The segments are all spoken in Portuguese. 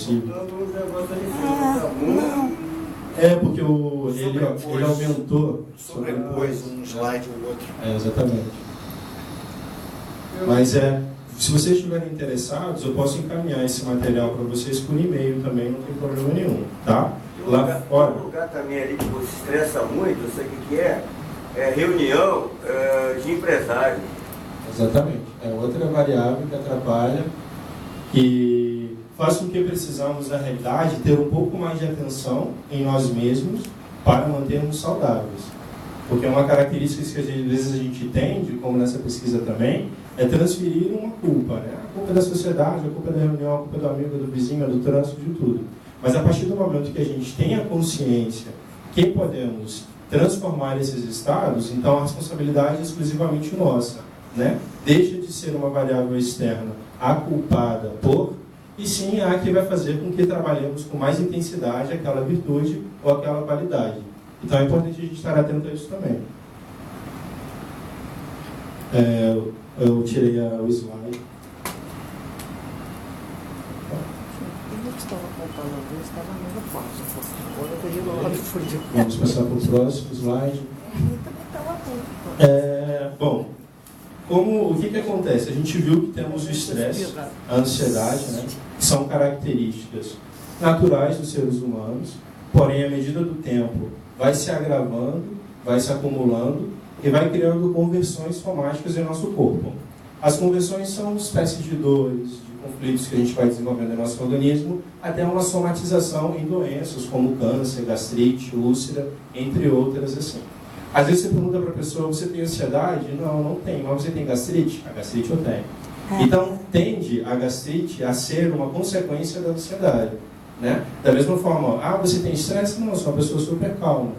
possível. Porque ele aumentou. Sobrepôs um slide ou outro. Exatamente. Mas se vocês estiverem interessados, eu posso encaminhar esse material para vocês por e-mail também, não tem problema nenhum, tá? Lá fora. Um lugar também ali que você estressa muito, eu sei o que é reunião de empresários. Exatamente. É outra variável que atrapalha, que faz com que precisamos, na realidade, ter um pouco mais de atenção em nós mesmos para mantermos saudáveis. Porque uma característica que às vezes a gente tende, como nessa pesquisa também, é transferir uma culpa, né? A culpa da sociedade, a culpa da reunião, a culpa do amigo, do vizinho, do trânsito, de tudo. Mas a partir do momento que a gente tem a consciência que podemos transformar esses estados, então a responsabilidade é exclusivamente nossa, né? Deixa de ser uma variável externa a culpada por, e sim a que vai fazer com que trabalhemos com mais intensidade aquela virtude ou aquela qualidade. Então é importante a gente estar atento a isso também. Eu tirei o slide. Vamos passar para o próximo slide. Bom, o que acontece? A gente viu que temos o estresse, a ansiedade, né, que são características naturais dos seres humanos, porém, à medida do tempo, vai se agravando, vai se acumulando e vai criando conversões somáticas em nosso corpo. As conversões são espécies de dores, de conflitos que a gente vai desenvolvendo em nosso organismo, até uma somatização em doenças como câncer, gastrite, úlcera, entre outras assim. Às vezes você pergunta para a pessoa, você tem ansiedade? Não, não tem. Mas você tem gastrite? A gastrite eu tenho. Então, tende a gastrite a ser uma consequência da ansiedade, né? Da mesma forma, você tem estresse? Não, eu sou uma pessoa super calma.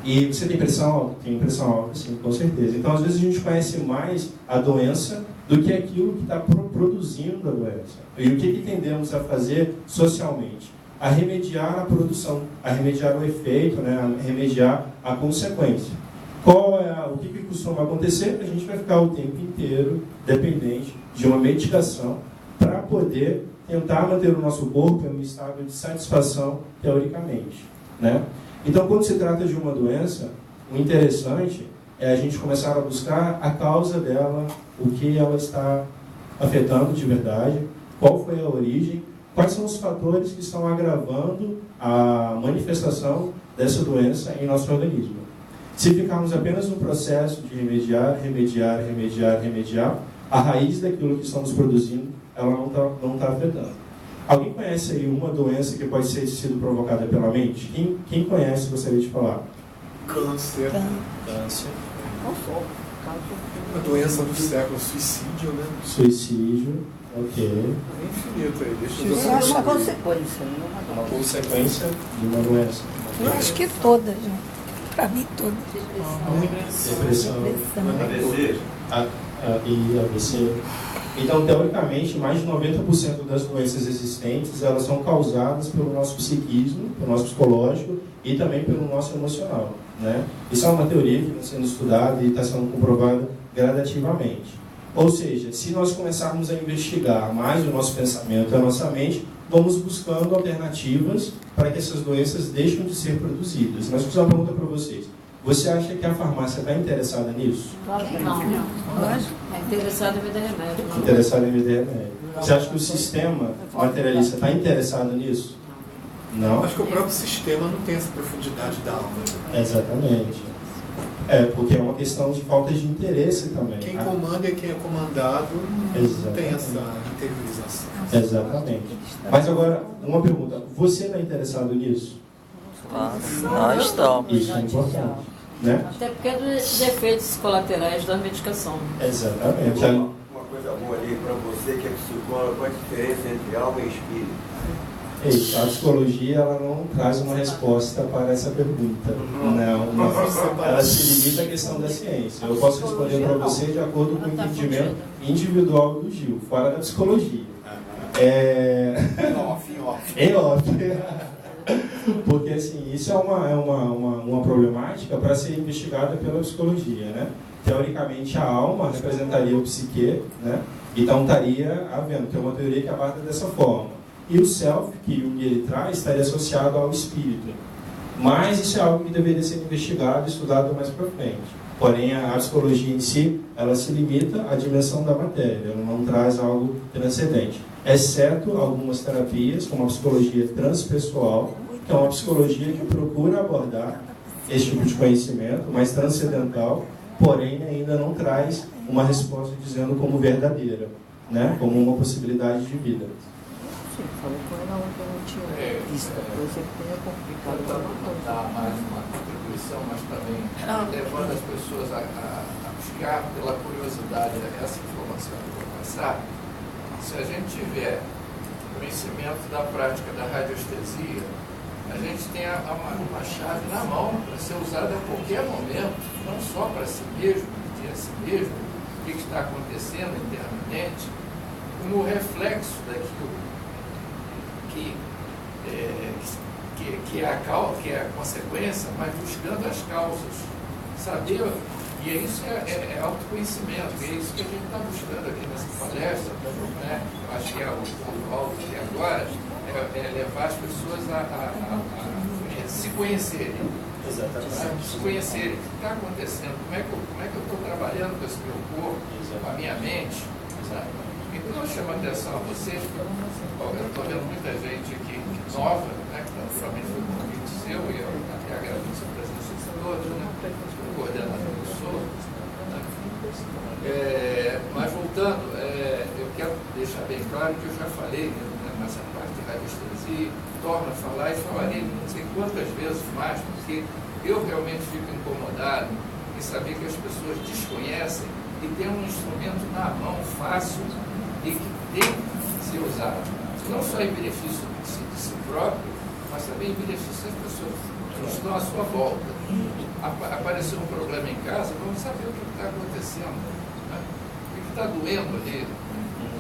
E você tem pressão alta? Tenho pressão alta, sim, com certeza. Então, às vezes a gente conhece mais a doença do que aquilo que está produzindo a doença. E o que tendemos a fazer socialmente? A remediar a produção, a remediar o efeito, né? A remediar a consequência. O que costuma acontecer? A gente vai ficar o tempo inteiro dependente de uma medicação para poder tentar manter o nosso corpo em um estado de satisfação, teoricamente, né? Então, quando se trata de uma doença, o interessante é a gente começar a buscar a causa dela, o que ela está afetando de verdade, qual foi a origem, quais são os fatores que estão agravando a manifestação dessa doença em nosso organismo. Se ficarmos apenas no processo de remediar, a raiz daquilo que estamos produzindo, ela não tá afetando. Alguém conhece aí uma doença que pode ter sido provocada pela mente? Quem conhece, gostaria de falar? Câncer. Câncer. A doença do século, suicídio, né? Suicídio, ok. É infinito aí, deixa eu Eu acho uma consequência. Uma consequência de uma doença. Eu acho que todas, né? Para mim, todas. Depressão. ABC. E AVC. Então, teoricamente, mais de 90% das doenças existentes, elas são causadas pelo nosso psiquismo, pelo nosso psicológico e também pelo nosso emocional, né? Isso é uma teoria que está sendo estudada e está sendo comprovada gradativamente. Ou seja, se nós começarmos a investigar mais o nosso pensamento e a nossa mente, vamos buscando alternativas para que essas doenças deixem de ser produzidas. Mas eu fiz uma pergunta para vocês. Você acha que a farmácia está interessada nisso? Claro que não. É interessado em vender remédio. Interessada em vender remédio. Você acha que o sistema materialista está interessado nisso? Não? Acho que o próprio sistema não tem essa profundidade da alma. Exatamente. Porque é uma questão de falta de interesse também. Quem comanda e quem é comandado não tem essa interiorização. Exatamente. Mas agora, uma pergunta. Você está interessado nisso? Claro, nós estamos. Isso é importante, né? Até porque é dos efeitos colaterais da medicação. Exatamente. Uma coisa boa ali para você que é psicólogo, qual a diferença entre alma e espírito? A psicologia ela não traz uma resposta para essa pergunta. Não. Ela se limita à questão da ciência. Eu posso responder para você de acordo com o entendimento individual do Gil, fora da psicologia. Em off. Porque assim, isso é uma problemática para ser investigada pela psicologia, né? Teoricamente, a alma representaria o psique, né? Então estaria havendo, que é uma teoria que abarca dessa forma. E o self, que Jung ele traz, estaria associado ao espírito. Mas isso é algo que deveria ser investigado e estudado mais para frente. Porém, a psicologia em si, ela se limita à dimensão da matéria, ela não traz algo transcendente. Exceto algumas terapias, como a psicologia transpessoal, que é uma psicologia que procura abordar esse tipo de conhecimento, mais transcendental, porém ainda não traz uma resposta dizendo como verdadeira, né? Como uma possibilidade de vida. Sim, falou com ela ontem, eu não tinha visto, por exemplo, é complicado. Tentando dar mais uma contribuição, mas também levando as pessoas a buscar pela curiosidade essa informação que eu vou passar. Se a gente tiver conhecimento da prática da radiestesia, a gente tem uma chave na mão para ser usada a qualquer momento, não só para si mesmo, medir a si mesmo, o que está acontecendo internamente, como reflexo daquilo que é a consequência, mas buscando as causas. Saber, e isso é autoconhecimento, e é isso que a gente está buscando aqui nessa palestra, né? Eu acho que é o alvo aqui agora, é levar as pessoas a se conhecerem. Exatamente. Se conhecerem. O que está acontecendo? Como é que eu estou trabalhando com esse meu corpo, com a minha mente? Sabe? Então eu chamo a atenção a vocês, eu estou vendo muita gente aqui nova, né, que naturalmente foi um convite seu, e eu até agradeço a presença de todos, né, o coordenador do SOR. Né. Mas voltando, eu quero deixar bem claro que eu já falei, né, nessa parte de radiestesia, torno a falar e falarei não sei quantas vezes mais, porque eu realmente fico incomodado em saber que as pessoas desconhecem e tem um instrumento na mão fácil e que tem que ser usado, não só em benefício de si próprio, mas também em benefício das pessoas que estão à sua volta. Apareceu um problema em casa, vamos saber o que está acontecendo, né? O que está doendo ali,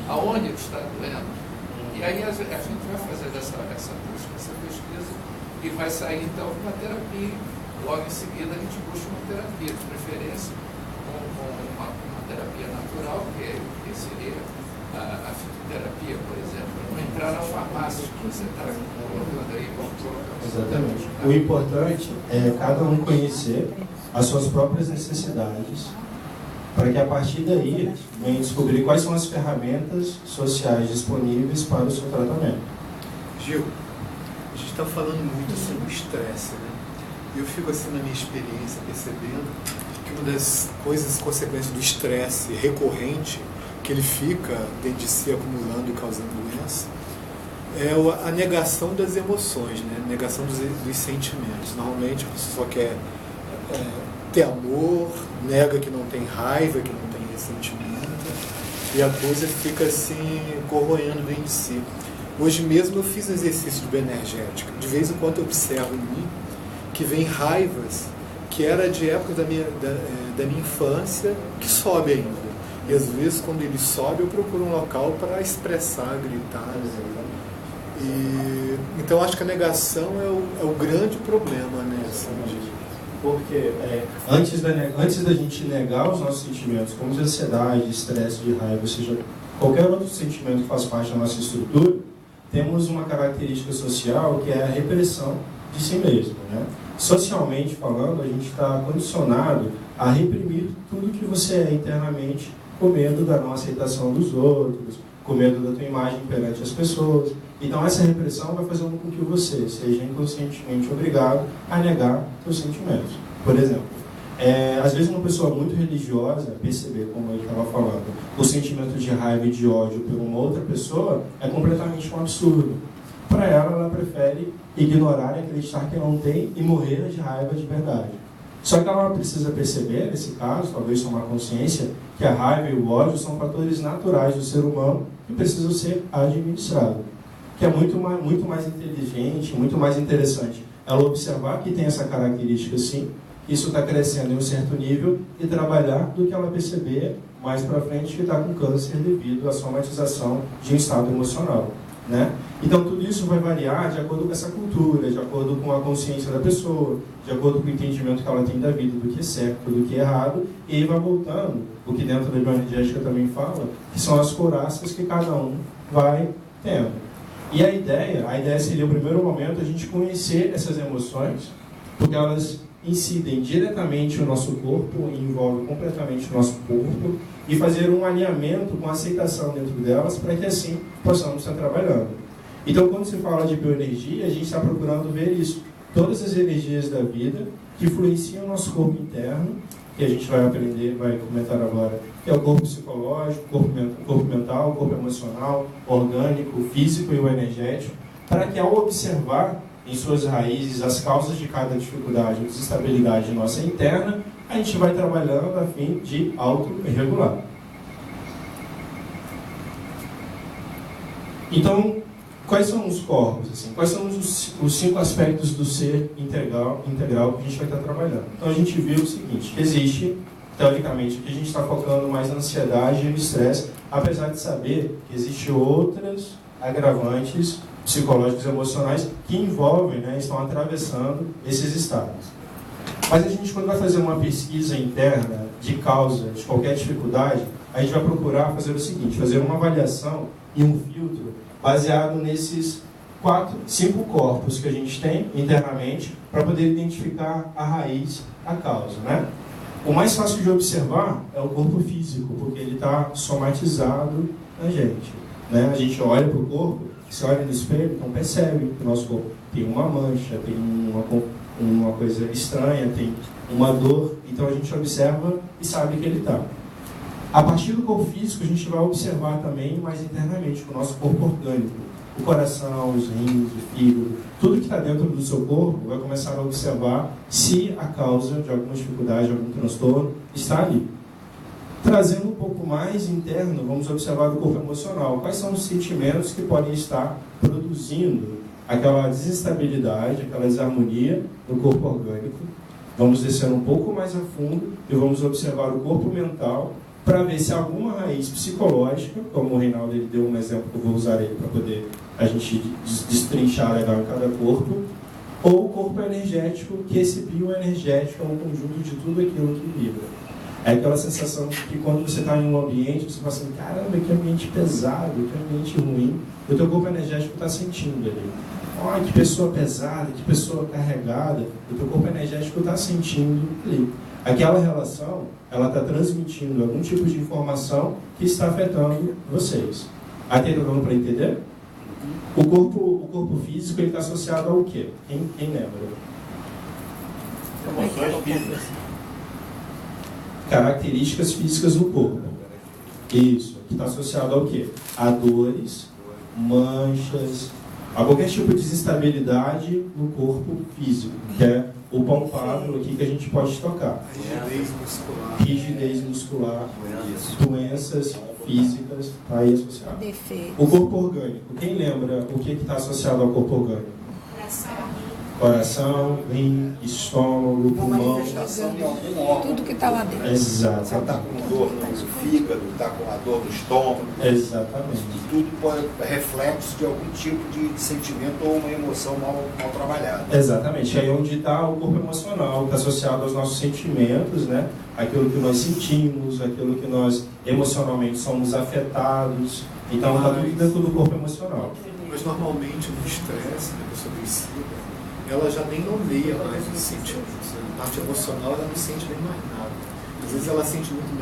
aonde está doendo. E aí a gente vai fazer essa busca, essa pesquisa, e vai sair então uma terapia. Logo em seguida a gente busca uma terapia, de preferência com uma terapia natural, que seria a fitoterapia, por exemplo, não entrar na farmácia que você está colocando aí. Exatamente. O importante é cada um conhecer as suas próprias necessidades, para que a partir daí venha descobrir quais são as ferramentas sociais disponíveis para o seu tratamento. Gil, a gente está falando muito sobre o estresse, né? E eu fico assim na minha experiência percebendo que uma das coisas, consequências do estresse recorrente, que ele fica dentro de si acumulando e causando doença, é a negação das emoções, né? A negação dos sentimentos. Normalmente a pessoa só quer ter amor, nega que não tem raiva, que não tem ressentimento, e a coisa fica assim corroendo dentro de si. Hoje mesmo eu fiz um exercício de bioenergética. De vez em quando eu observo em mim que vem raivas que era de época da minha infância, que sobe ainda. E às vezes, quando ele sobe, eu procuro um local para expressar, gritar. Então, acho que a negação é o grande problema, né? Assim, porque antes da gente negar os nossos sentimentos, como de ansiedade, estresse, de raiva, ou seja, qualquer outro sentimento que faz parte da nossa estrutura, temos uma característica social que é a repressão de si mesmo, né? Socialmente falando, a gente está condicionado a reprimir tudo que você é internamente, com medo da não aceitação dos outros, com medo da tua imagem perante as pessoas. Então essa repressão vai fazendo com que você seja inconscientemente obrigado a negar seus sentimentos. Por exemplo, às vezes uma pessoa muito religiosa perceber, como ele estava falando, o sentimento de raiva e de ódio por uma outra pessoa é completamente um absurdo. Para ela prefere ignorar e acreditar que não tem e morrer de raiva de verdade. Só que ela precisa perceber, nesse caso, talvez tomar consciência, que a raiva e o ódio são fatores naturais do ser humano que precisam ser administrados. Que é muito mais inteligente, muito mais interessante ela observar que tem essa característica sim, isso está crescendo em um certo nível, e trabalhar do que ela perceber mais para frente que está com câncer devido à somatização de um estado emocional. Né? Então tudo isso vai variar de acordo com essa cultura, de acordo com a consciência da pessoa, de acordo com o entendimento que ela tem da vida, do que é certo, do que é errado, e aí vai voltando, o que dentro da bioenergética também fala, que são as couraças que cada um vai tendo. E a ideia seria, no primeiro momento, a gente conhecer essas emoções, porque elas incidem diretamente no nosso corpo, envolvem completamente o nosso corpo, e fazer um alinhamento com a aceitação dentro delas, para que assim possamos estar trabalhando. Então, quando se fala de bioenergia, a gente está procurando ver isso. Todas as energias da vida que influenciam o nosso corpo interno, que a gente vai aprender, vai comentar agora, que é o corpo psicológico, corpo mental, corpo emocional, orgânico, físico e o energético, para que ao observar em suas raízes as causas de cada dificuldade ou desestabilidade nossa interna, a gente vai trabalhando a fim de auto-regular. Então, quais são os corpos? Assim? Quais são os 5 aspectos do ser integral que a gente vai estar trabalhando? Então, a gente viu o seguinte, que existe, teoricamente, que a gente está focando mais na ansiedade e no estresse, apesar de saber que existem outras agravantes psicológicos e emocionais que envolvem, né, estão atravessando esses estados. Mas a gente, quando vai fazer uma pesquisa interna de causa de qualquer dificuldade, a gente vai procurar fazer o seguinte, fazer uma avaliação e um filtro baseado nesses 5 corpos que a gente tem internamente para poder identificar a raiz, a causa, né? O mais fácil de observar é o corpo físico, porque ele está somatizado na gente, né? A gente olha para o corpo, se olha no espelho, então percebe que o nosso corpo tem uma mancha, tem uma coisa estranha, tem uma dor, então a gente observa e sabe que ele está. A partir do corpo físico, a gente vai observar também mais internamente com o nosso corpo orgânico. O coração, os rins, o fígado, tudo que está dentro do seu corpo, vai começar a observar se a causa de alguma dificuldade, algum transtorno, está ali. Trazendo um pouco mais interno, vamos observar o corpo emocional. Quais são os sentimentos que podem estar produzindo aquela desestabilidade, aquela desarmonia no corpo orgânico? Vamos descer um pouco mais a fundo e vamos observar o corpo mental para ver se há alguma raiz psicológica, como o Reinaldo ele deu um exemplo que eu vou usar ele para poder a gente destrinchar legal em cada corpo, ou o corpo energético, que esse bioenergético é um conjunto de tudo aquilo que vibra. É aquela sensação que quando você está em um ambiente, você fala assim, caramba, que ambiente pesado, que ambiente ruim, o teu corpo energético está sentindo ali. Olha, que pessoa pesada, que pessoa carregada, o teu corpo energético está sentindo ali. Aquela relação, ela está transmitindo algum tipo de informação que está afetando vocês. Aqui está dando para entender? O corpo físico está associado ao quê? Quem lembra? Emoções físicas. Características físicas do corpo. Isso, que está associado ao quê? A dores, manchas, a qualquer tipo de desestabilidade no corpo físico, que é o palpável aqui que a gente pode tocar. Rigidez muscular, doenças físicas, está aí associado. O corpo orgânico, quem lembra o que está associado ao corpo orgânico? Coração, rim, estômago, pulmão. Tudo que está lá dentro. Exato. Você está com dor no fígado, está com a dor no estômago. Exatamente. Tudo é reflexo de algum tipo de sentimento ou uma emoção mal trabalhada. Exatamente. Aí onde está o corpo emocional, está associado aos nossos sentimentos, né? Aquilo que nós sentimos, aquilo que nós emocionalmente somos afetados. Então está tudo dentro do corpo emocional. Mas normalmente no estresse, na pessoa suicida, ela já nem nomeia mais os sentimentos. A parte emocional ela não sente nem mais nada. Às vezes ela sente muito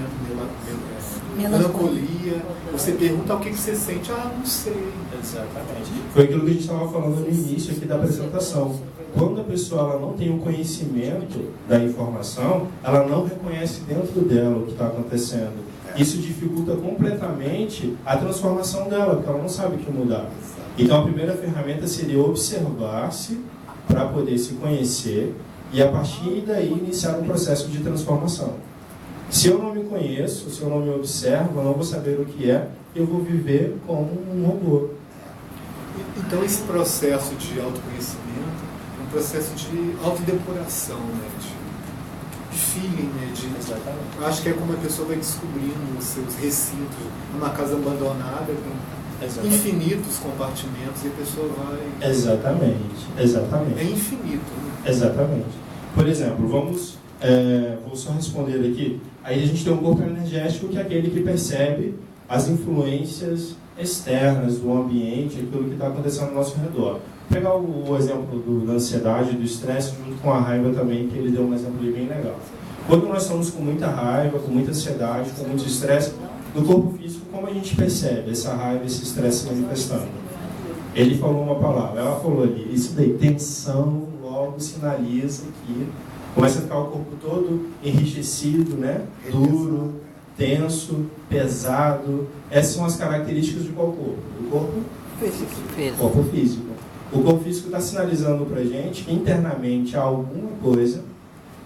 melancolia. Você pergunta o que você sente, não sei. Exatamente. Foi aquilo que a gente estava falando no início aqui da apresentação. Quando a pessoa ela não tem o conhecimento da informação, ela não reconhece dentro dela o que está acontecendo. Isso dificulta completamente a transformação dela, porque ela não sabe o que mudar. Então a primeira ferramenta seria observar-se para poder se conhecer e a partir daí iniciar um processo de transformação. Se eu não me conheço, se eu não me observo, eu não vou saber o que é, eu vou viver como um robô. Então esse processo de autoconhecimento é um processo de autodepuração, né? De feeling, né? Eu acho que é como a pessoa vai descobrindo os seus recintos numa casa abandonada com infinitos compartimentos e a pessoa vai... Exatamente. É infinito, né? Exatamente. Por exemplo, vou só responder aqui. Aí a gente tem um corpo energético que é aquele que percebe as influências externas, do ambiente, aquilo que está acontecendo ao nosso redor. Vou pegar o exemplo da ansiedade, do estresse, junto com a raiva também, que ele deu um exemplo bem legal. Quando nós estamos com muita raiva, com muita ansiedade, com muito estresse, no corpo físico, como a gente percebe essa raiva, esse estresse se manifestando? Ele falou uma palavra, ela falou ali, isso daí, tensão, logo sinaliza que começa a ficar o corpo todo enrijecido, né? Duro, tenso, pesado. Essas são as características de qual corpo? Do corpo Físico. Corpo físico. O corpo físico está sinalizando para a gente que internamente há alguma coisa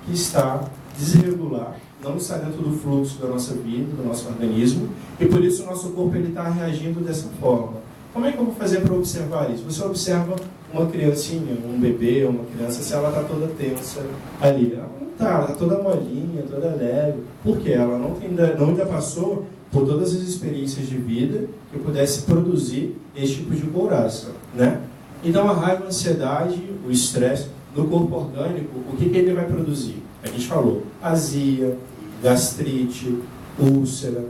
que está desregular, não está dentro do fluxo da nossa vida, do nosso organismo, e por isso o nosso corpo está reagindo dessa forma. Como é que eu vou fazer para observar isso? Você observa uma criancinha, um bebê, uma criança, se ela está toda tensa ali. Ela não está, ela está toda molinha, toda leve. Por quê? Ela não ainda passou por todas as experiências de vida que pudesse produzir esse tipo de couraça, né? Então a raiva, a ansiedade, o estresse, no corpo orgânico, o que ele vai produzir? A gente falou, azia, gastrite, úlcera,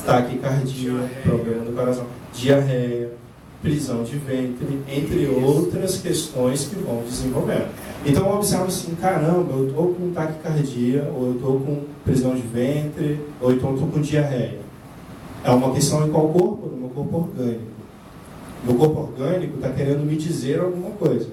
taquicardia, problema do coração, diarreia, prisão de ventre, entre outras questões que vão desenvolvendo. Então eu observo assim, caramba, eu estou com taquicardia, ou eu estou com prisão de ventre, ou então eu estou com diarreia. É uma questão em qual corpo? No meu corpo orgânico. Meu corpo orgânico está querendo me dizer alguma coisa.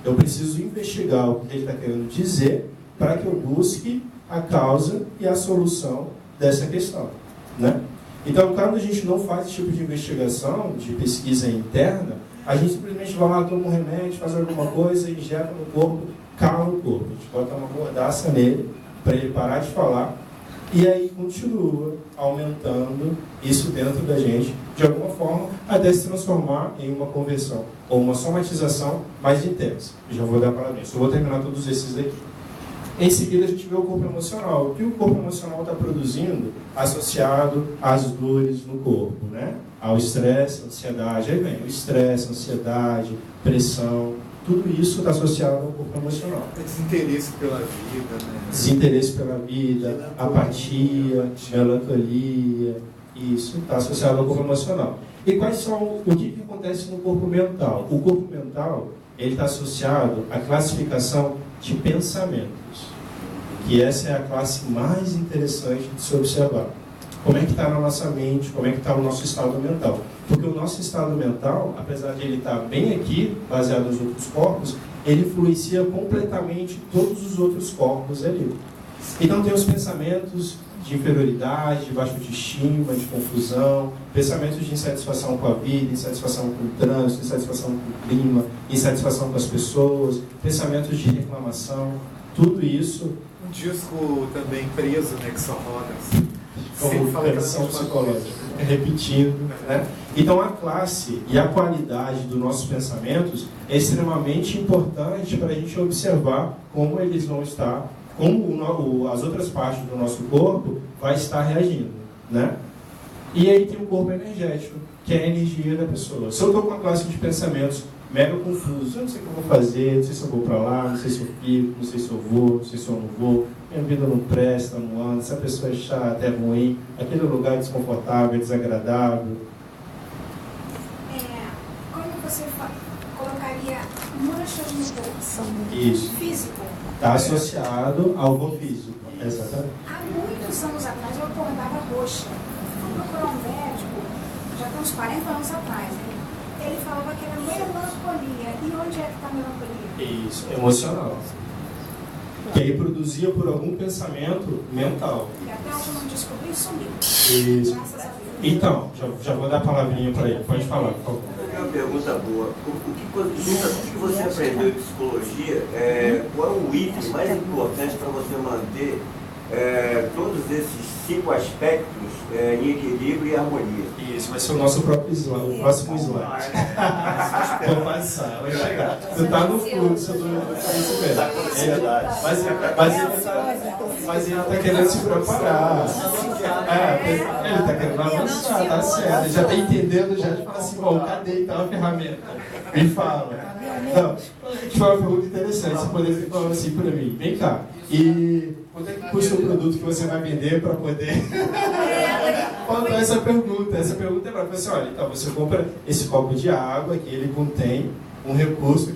Eu preciso investigar o que ele está querendo dizer para que eu busque a causa e a solução dessa questão, né? Então, quando a gente não faz esse tipo de investigação, de pesquisa interna, a gente simplesmente vai lá, toma um remédio, faz alguma coisa, injeta no corpo, cala o corpo. A gente bota uma mordaça nele para ele parar de falar e aí continua aumentando isso dentro da gente, de alguma forma, até se transformar em uma conversão ou uma somatização mais intensa. Eu já vou dar parabéns. Eu vou terminar todos esses daqui. Em seguida, a gente vê o corpo emocional. O que o corpo emocional está produzindo associado às dores no corpo, né? Ao estresse, ansiedade. Aí vem o estresse, ansiedade, pressão. Tudo isso está associado ao corpo emocional. Desinteresse pela vida, né? Desinteresse pela vida, apatia, melancolia. Isso está associado ao corpo emocional. E quais são, o que acontece no corpo mental? O corpo mental, ele está associado à classificação de pensamentos, que essa é a classe mais interessante de se observar. Como é que está na nossa mente, como é que está o nosso estado mental. Porque o nosso estado mental, apesar de ele estar bem aqui, baseado nos outros corpos, ele influencia completamente todos os outros corpos ali. Então tem os pensamentos de inferioridade, de baixa autoestima, de confusão, pensamentos de insatisfação com a vida, insatisfação com o trânsito, insatisfação com o clima, insatisfação com as pessoas, pensamentos de reclamação, tudo isso. Um disco também preso, né, que só roda. Como pressão psicológica, repetindo, né? Então a classe e a qualidade dos nossos pensamentos é extremamente importante para a gente observar como eles vão estar, como as outras partes do nosso corpo vai estar reagindo, né? E aí tem o corpo energético, que é a energia da pessoa. Se eu estou com uma classe de pensamentos mega confusos, eu não sei o que eu vou fazer, não sei se eu vou para lá, não sei se eu fico, não sei se eu vou, não sei se eu não vou, minha vida não presta, não anda, se a pessoa é chata, é ruim, aquele lugar é desconfortável, é desagradável. Como você colocaria manchas no corpo? Isso. Físico. Está associado ao corpo físico, exatamente. Há muitos anos atrás eu acordava roxa. Fui procurar um médico, já tem uns 40 anos atrás. Ele falava que era melancolia. E onde é que está a melancolia? Isso, emocional. Que aí produzia por algum pensamento mental. E até onde eu não descobri, sumiu. Isso. Graças a Deus. Então, já vou dar a palavrinha para ele. Pode falar, por favor. É uma pergunta boa. O que você aprendeu em psicologia? Qual é o item mais importante para você manter todos esses 5 aspectos em equilíbrio e harmonia? Isso, vai ser o nosso próprio slide, o próximo slide. Vou passar, vai chegar. Você está no fluxo do conhecimento. Mas ele está querendo se preparar. Ele está querendo avançar, tá certo. Ele já está entendendo, já de falar assim, bom, cadê então a ferramenta? Me fala. Não, foi uma pergunta interessante. Você poderia falar assim para mim, vem cá. E quanto é que custa o produto que você vai vender para poder... faltou essa pergunta. Essa pergunta é para você, olha, então você compra esse copo de água que ele contém um recurso que